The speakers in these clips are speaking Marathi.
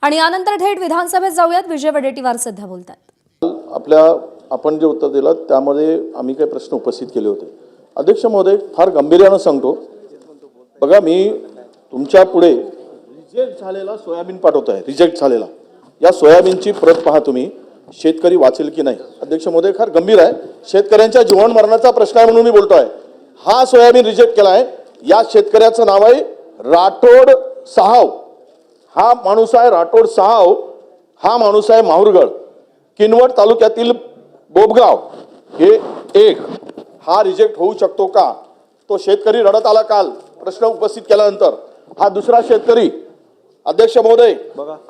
आणि यानंतर थेट विधानसभेत जाऊयात. विजय वडेट्टीवार सध्या बोलतात. आपण जे उत्तर दिलं त्यामध्ये आम्ही काही प्रश्न उपस्थित केले होते. अध्यक्ष महोदय, फार गांभीर्यानं सांगतो, बघा मी तुमच्या पुढे रिजेक्ट झालेला सोयाबीन पाठवतो आहे. रिजेक्ट झालेला या सोयाबीनची प्रत पहा तुम्ही. शेतकरी वाचेल की नाही. अध्यक्ष महोदय, फार गंभीर आहे. शेतकऱ्यांच्या जीवन मरणाचा प्रश्न आहे म्हणून मी बोलतोय. हा सोयाबीन रिजेक्ट केला आहे. या शेतकऱ्याचं नाव आहे राठोड साहाव. हा माणूस आहे राठोड साहाव. हा माणूस आहे माहुरगड, किनवट तालुक्यातील बोबगाव हे एक. हा रिजेक्ट होऊ शकतो का? तो शेतकरी रडत आला काल प्रश्न उपस्थित केल्यानंतर. हा दुसरा शेतकरी. अध्यक्ष महोदय,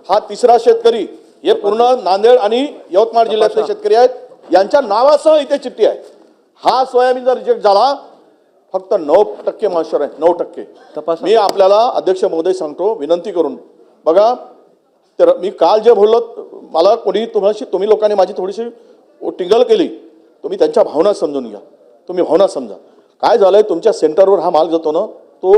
हा तिसरा शेतकरी. हे पूर्ण नांदेड आणि यवतमाळ जिल्ह्यातले शेतकरी आहेत. यांच्या नावासह इथे चिठ्ठी आहे. हा सोयाबीन जर रिजेक्ट झाला, फक्त 9% मॉइश्चर आहे. 9%. मी आपल्याला अध्यक्ष महोदय सांगतो विनंती करून, बघा तर मी काल जे बोललो, मला कोणी तुम्ही लोकांनी माझी थोडीशी टिंगल केली. तुम्ही त्यांच्या भावना समजून घ्या. तुम्ही भावना समजा. काय झालंय, तुमच्या सेंटरवर हा माल जातो ना, तो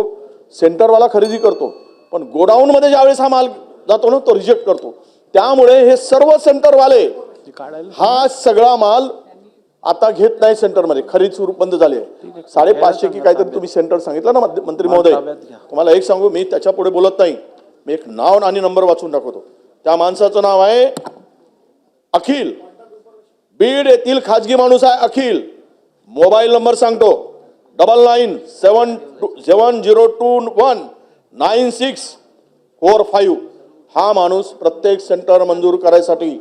सेंटरवाला खरेदी करतो, पण गोडाऊनमध्ये ज्यावेळेस हा माल जातो ना, तो रिजेक्ट करतो. त्यामुळे हे सर्व सेंटरवाले हा सगळा माल आता घेत नाही. सेंटरमध्ये खरेदी सुरू बंद झाली आहे. 550 की काहीतरी तुम्ही सेंटर सांगितलं ना मंत्री महोदय. तुम्हाला एक सांगू, मी त्याच्या पुढे बोलत नाही. मी एक नाव आणि नंबर वाचून दाखवतो. त्या माणसाचं नाव आहे अखिल. बीड येथील खाजगी माणूस आहे अखिल. मोबाईल नंबर सांगतो 9970219645. हा माणूस प्रत्येक सेंटर मंजूर करायसाठी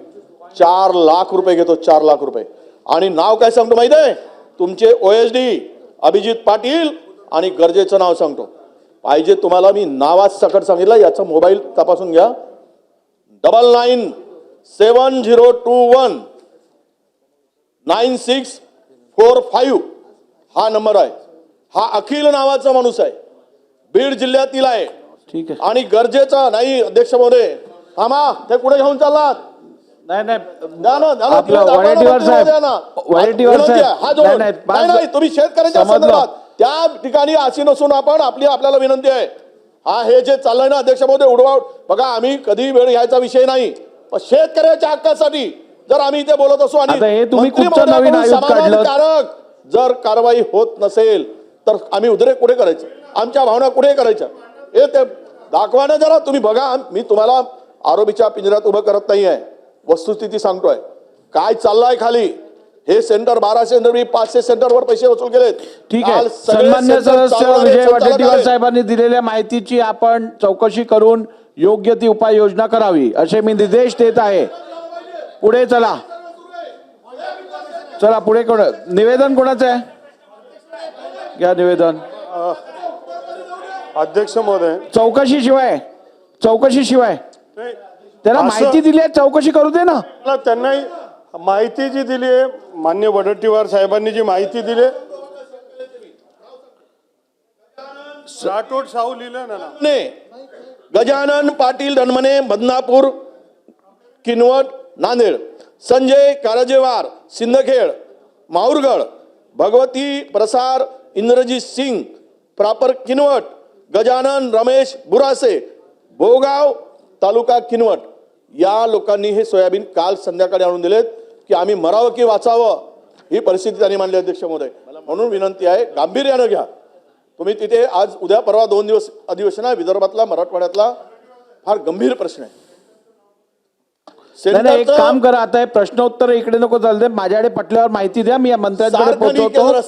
4 लाख रुपये घेतो. 4 लाख रुपये. आणि नाव काय सांगतो माहिती आहे? तुमचे OSD अभिजित पाटील. आणि गरजेचं नाव सांगतो. पाहिजे तुम्हाला मी नावात सकट सांगितलं. याचा मोबाईल तपासून घ्या. 9970219645 हा नंबर आहे. हा अखिल नावाचा माणूस आहे. बीड जिल्ह्यातील आहे. ठीक आहे. आणि गरजेचा नाही. अध्यक्ष महोदय थांबा, ते कुठे घेऊन चाललात? नाही वडेट्टीवार साहेब, वडेट्टीवार साहेब, नाही तुम्ही शेतकऱ्यांच्या संदर्भात त्या ठिकाणी अशी नसून आपल्याला विनंती आहे. हा हे जे चाललंय ना अध्यक्ष महोदय, उडवा बघा, आम्ही कधी वेळ घ्यायचा विषय नाही, पण शेतकऱ्याच्या हक्कासाठी जर आम्ही इथे बोलत असू आणि हे तुम्ही कुठचं नवीन आयोग काढलं, समाधानकारक जर कारवाई होत नसेल तर आम्ही उद्रेक कुठे करायचं? आमच्या भावना कुठे करायच्या? हे ते दाखवा ना जरा. तुम्ही बघा, मी तुम्हाला आरोपीच्या पिंजऱ्यात उभं करत नाहीये. वस्तुस्थिती सांगतोय काय चाललंय खाली. हे सेंटर 12 सेंटर, मी 500 सेंटरवर पैसे वसूल केलेत. ठीक आहे. सन्मान्य सदस्य विजय वडेट्टीवार साहेबांनी दिलेल्या माहितीची आपण चौकशी करून योग्य ती उपाययोजना करावी असे मी निर्देश देत आहे. पुढे चला. चला पुढे. निवेदन कोणाचं आहे? घ्या निवेदन. अध्यक्ष महोदय, चौकशीशिवाय त्याला माहिती दिली आहे, चौकशी करू दे ना. त्यांना माहिती जी दिली आहे, मान्य वडेट्टीवार साहेबांनी जी माहिती दिली, राठोड साहू लिहिलं ना. गजानन पाटील धनमने, बदनापूर, किनवट, नांदेड. संजय कारजेवार, सिंदखेड, माहुरगड. भगवती प्रसार इंद्रजीत सिंग, प्रॉपर किनवट. गजानन रमेश बुरासे, भोगाव, तालुका किनवट. या लोकांनी हे सोयाबीन काल संध्याकाळी आणून दिलेत की आम्ही मरावं की वाचावं ही परिस्थिती त्यांनी मांडली. अध्यक्ष महोदय, म्हणून विनंती आहे, गांभीर्यानं घ्या. तुम्ही तिथे आज उद्या परवा 2 दिवस अधिवेशन आहे. विदर्भातला, मराठवाड्यातला फार गंभीर प्रश्न आहे. एक काम करा, आता हे प्रश्नोत्तर इकडे नको चालते. माझ्याकडे पटल्यावर माहिती द्या, मी मंत्र्यांकडे पोहोचवतो.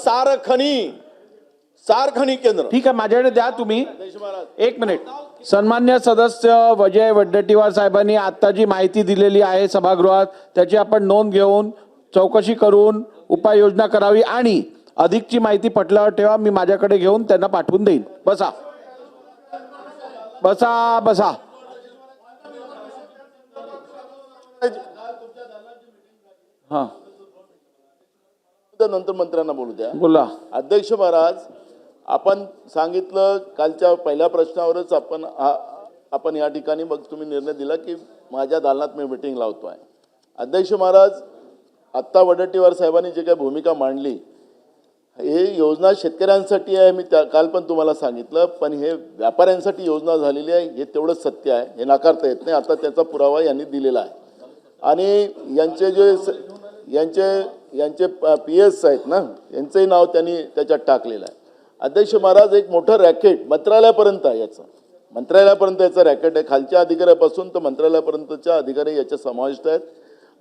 सारखणी केंद्र. ठीक आहे, माझ्याकडे द्या तुम्ही. एक मिनिट. सन्मान्य सदस्य विजय वडेट्टीवार साहेबांनी आता जी माहिती दिलेली आहे सभागृहात, त्याची आपण नोंद घेऊन चौकशी करून उपाययोजना करावी आणि अधिकची माहिती पटल्यावर ठेवा. मी माझ्याकडे घेऊन त्यांना पाठवून देईन. बसा बसा बसा. हा, नंतर मंत्र्यांना बोलू द्या. बोला. अध्यक्ष महाराज, आपण सांगितलं कालच्या पहिल्या प्रश्नावरच आपण या ठिकाणी मग तुम्ही निर्णय दिला की माझ्या दालनात मी मीटिंग लावतोय. अध्यक्ष महाराज, आत्ता वडेट्टीवार साहेबांनी जे काही भूमिका मांडली, हे योजना शेतकऱ्यांसाठी आहे, मी काल पण तुम्हाला सांगितलं, पण हे व्यापाऱ्यांसाठी योजना झालेली आहे हे तेवढंच सत्य आहे, हे नाकारता येत नाही. आता त्याचा पुरावा यांनी दिलेला आहे. आणि यांचे PS आहेत ना, यांचंही नाव त्यांनी त्याच्यात टाकलेलं आहे. अध्यक्ष महाराज, एक मोठं रॅकेट मंत्रालयापर्यंत आहे, मंत्रालयापर्यंत याचं रॅकेट आहे. खालच्या अधिकाऱ्यापासून तर मंत्रालयापर्यंतच्या अधिकारी याच्या समाविष्ट आहेत.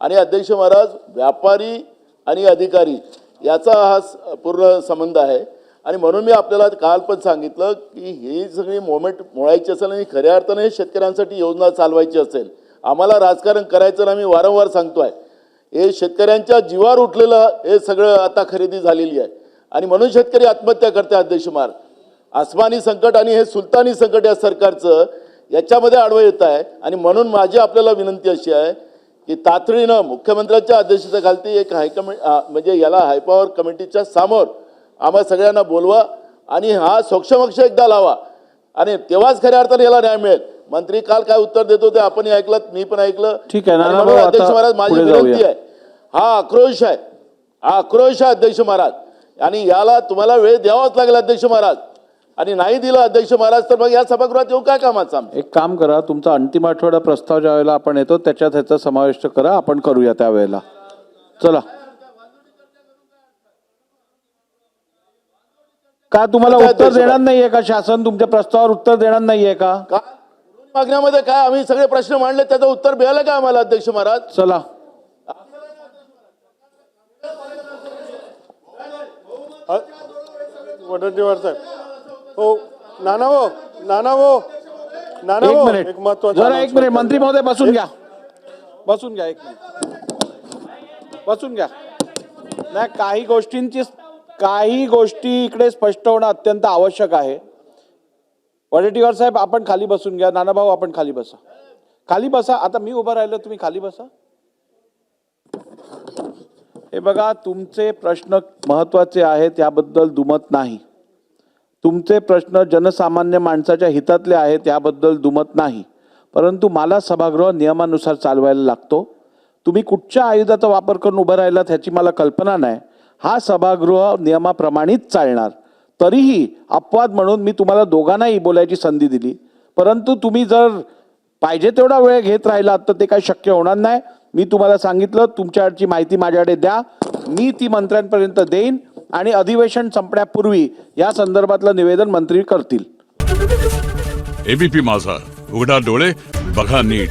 आणि अध्यक्ष महाराज, व्यापारी आणि अधिकारी याचा हा पूर्ण संबंध आहे. आणि म्हणून मी आपल्याला काल पण सांगितलं की ही सगळी मोमेंट मोडायची असेल आणि खऱ्या अर्थाने शेतकऱ्यांसाठी योजना चालवायची असेल, आम्हाला राजकारण करायचं ना. मी वारंवार सांगतोय, हे शेतकऱ्यांच्या जीवावर उठलेलं हे सगळं आता खरेदी झालेली आहे. आणि म्हणून शेतकरी आत्महत्या करते. अध्यक्ष महाराज, आसमानी संकट आणि हे सुलतानी संकट या सरकारचं याच्यामध्ये आडवं येत आहे. आणि म्हणून माझी आपल्याला विनंती अशी आहे की तातडीनं मुख्यमंत्र्यांच्या अध्यक्षतेखाली एक म्हणजे याला हायपॉवर कमिटीच्या समोर आम्हा सगळ्यांना बोलवा आणि हा सोक्षमक्ष एकदा लावा आणि तेव्हाच खऱ्या अर्थाने याला न्याय मिळेल. मंत्री काल काय उत्तर देतो ते आपण ऐकलं, मी पण ऐकलं. ठीक आहे ना. आणि म्हणून अध्यक्ष महाराज, माझी विनंती आहे, हा आक्रोश आहे अध्यक्ष महाराज, आणि याला तुम्हाला वेळ द्यावाच लागेल अध्यक्ष महाराज. आणि नाही दिलं अध्यक्ष महाराज तर मग या सभागृहात येऊ काय कामाचं आमचं? एक काम करा, तुमचा अंतिम आठवडा प्रस्ताव ज्या वेळेला आपण येतो त्याच्यात ह्याचा समावेश करा, आपण करूया त्यावेळेला. चला. का तुम्हाला उत्तर देणार नाहीये का शासन? तुमच्या प्रस्तावावर उत्तर देणार नाहीये का? मागण्यामध्ये काय आम्ही सगळे प्रश्न मांडले, त्याचं उत्तर मिळालं का आम्हाला अध्यक्ष महाराज? चला. वडट्टीवार साहेब, हो नाना एक मिनिट, एक महत्वाचं जरा एक मिनिट. मंत्री महोदय बसून घ्या, बसून घ्या, एक मिनिट बसून घ्या. नाही, काही गोष्टी इकडे स्पष्ट होणं अत्यंत आवश्यक आहे. वडेट्टीवार साहेब, आपण खाली बसून घ्या. नानाभाऊ, आपण खाली बसा, खाली बसा. आता मी उभं राहिलो, तुम्ही खाली बसा. हे बघा, तुमचे प्रश्न महत्वाचे आहेत, त्याबद्दल दुमत नाही. तुमचे प्रश्न जनसामान्य माणसाच्या हितातले आहेत, याबद्दल दुमत नाही. परंतु मला सभागृह नियमानुसार चालवायला लागतो. तुम्ही कुठच्या आयुधाचा वापर करून उभं राहिलात ह्याची मला कल्पना नाही. हा सभागृह नियमाप्रमाणेच चालणार. तरीही अपवाद म्हणून मी तुम्हाला दोघांनाही बोलायची संधी दिली, परंतु तुम्ही जर पाहिजे तेवढा वेळ घेत राहिलात तर ते काही शक्य होणार नाही. मी तुम्हाला सांगितलं, तुमच्याकडची माहिती माझ्याकडे द्या, मी ती मंत्र्यांपर्यंत देईन आणि अधिवेशन संपण्यापूर्वी या संदर्भातलं निवेदन मंत्री करतील. एबीपी माझा, उघडा डोळे बघा नीट.